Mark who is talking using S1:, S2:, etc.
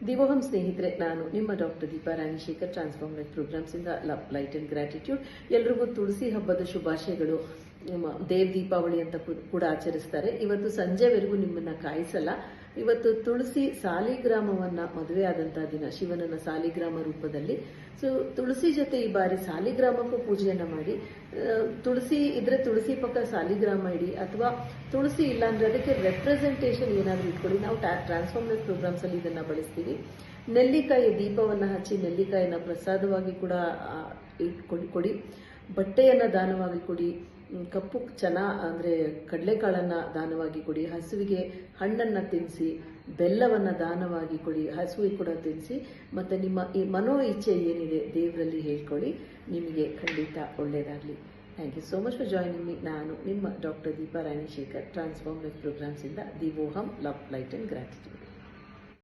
S1: ದಿವೋಹಂ ಸ್ನೇಹಿತರೆ, ನಾನು ನಿಮ್ಮ doctor Deepa Ranishekar, transform life programs ಇಂದ ಲವ್, ಲೈಟ್ ಅಂಡ್ ಗ್ರಾಟಿಟ್ಯೂಡ್. ಎಲ್ರಿಗೂ ತುಳಸಿ ಹಬ್ಬದ ಶುಭಾಶಯಗಳು. ದೇವ್ ದೀಪಾವಳಿ ಅಂತ ಕೂಡ ಆಚರಿಸ್ತಾರೆ. ಇವತ್ತು ಸಂಜೆವರೆಗೂ ನಿಮ್ಮನ್ನ ಕಾಯಿಸಲ್ಲ. ಇವತ್ತು ತುಳಸಿ ಸಾಲಿಗ್ರಾಮವನ್ನ ಮದುವೆ ಆದಂತಹ ದಿನ, ಶಿವನನ್ನ ಸಾಲಿಗ್ರಾಮ ರೂಪದಲ್ಲಿ. ಸೊ ತುಳಸಿ ಜೊತೆ ಈ ಬಾರಿ ಸಾಲಿಗ್ರಾಮಕ್ಕೂ ಪೂಜೆಯನ್ನ ಮಾಡಿ, ತುಳಸಿ ಇದ್ರೆ ತುಳಸಿ ಪಕ್ಕ ಸಾಲಿಗ್ರಾಮ ಇಡಿ, ಅಥವಾ ತುಳಸಿ ಇಲ್ಲ ಅಂದ್ರೆ ಅದಕ್ಕೆ ರೆಪ್ರೆಸೆಂಟೇಷನ್ ಏನಾದ್ರೂ ಇಟ್ಕೊಳ್ಳಿ. ನಾವು ಟ್ರಾನ್ಸ್ಫಾರ್ಮ್ ಲೈಫ್ ಪ್ರೋಗ್ರಾಮ್ಸ್ ಅಲ್ಲಿ ಇದನ್ನ ಬಳಸ್ತೀವಿ. ನೆಲ್ಲಿಕಾಯಿ ದೀಪವನ್ನ ಹಚ್ಚಿ ನೆಲ್ಲಿಕಾಯಿನ ಪ್ರಸಾದವಾಗಿ ಕೂಡ ಕೊಡಿ. ಬಟ್ಟೆಯನ್ನ ದಾನವಾಗಿ ಕೊಡಿ. ಕಪ್ಪು ಚನ ಅಂದ್ರೆ ಕಡಲೆಕಾಳನ್ನ ದಾನವಾಗಿ ಕೊಡಿ. ಹಸುವಿಗೆ ಹಣ್ಣನ್ನ ತಿನ್ನಿಸಿ, ಬೆಲ್ಲವನ್ನ ದಾನವಾಗಿ ಕೊಡಿ. ಹಸುವಿಗೆ ಕೂಡ ತಿನ್ನಿಸಿ. ಮತ್ತೆ ನಿಮ್ಮ ಈ ಮನೋ ಇಚ್ಛೆ ಏನಿದೆ ದೇವರಲ್ಲಿ ಹೇಳ್ಕೊಳ್ಳಿ. ನಿಮಗೆ ಖಂಡಿತ ಒಳ್ಳೇದಾಗ್ಲಿ. Thank you so much for joining me. ನಾನು ನಿಮ್ಮ doctor Deepa Ranishekar, transform life programs ಇಂದ Divoham love, light and gratitude.